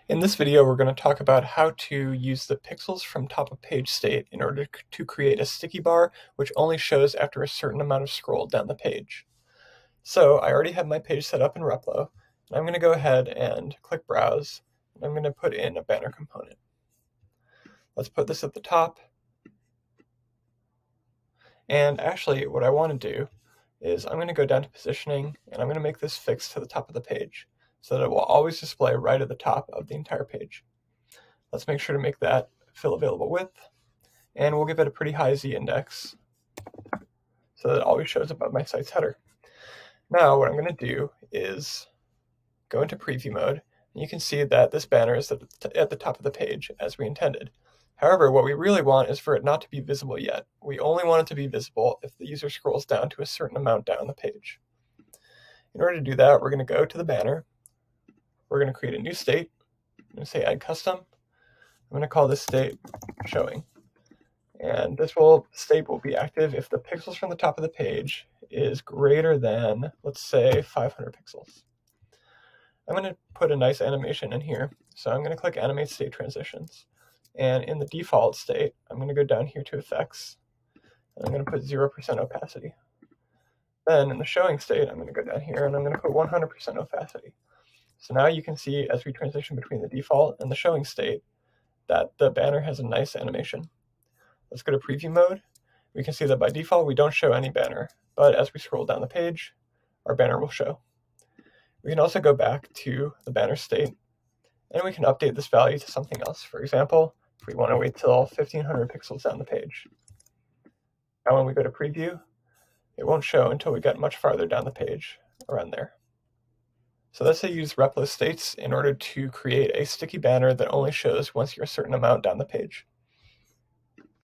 In this video, we're going to talk about how to use the pixels from top of page state in order to create a sticky bar which only shows after a certain amount of scroll down the page. So I already have my page set up in Replo, and I'm going to go ahead and click Browse, and I'm going to put in a banner component. Let's put this at the top. And actually, what I want to do is I'm going to go down to positioning, and I'm going to make this fixed to the top of the page so that it will always display right at the top of the entire page. Let's make sure to make that fill available width, and we'll give it a pretty high z-index so that it always shows above my site's header. Now what I'm going to do is go into preview mode, and you can see that this banner is at the top of the page as we intended. However, what we really want is for it not to be visible yet. We only want it to be visible if the user scrolls down to a certain amount down the page. In order to do that, we're going to go to the banner. We're going to create a new state. I'm going to say add custom. I'm going to call this state showing. And this state will be active if the pixels from the top of the page is greater than, let's say, 500 pixels. I'm going to put a nice animation in here. So I'm going to click Animate State Transitions. And in the default state, I'm going to go down here to Effects, and I'm going to put 0% opacity. Then in the showing state, I'm going to go down here, and I'm going to put 100% opacity. So now you can see as we transition between the default and the showing state that the banner has a nice animation. Let's go to preview mode. We can see that by default we don't show any banner, but as we scroll down the page, our banner will show. We can also go back to the banner state, and we can update this value to something else. For example, if we want to wait till 1500 pixels down the page. Now when we go to preview, it won't show until we get much farther down the page, around there. So that's how you use Replo states in order to create a sticky banner that only shows once you're a certain amount down the page.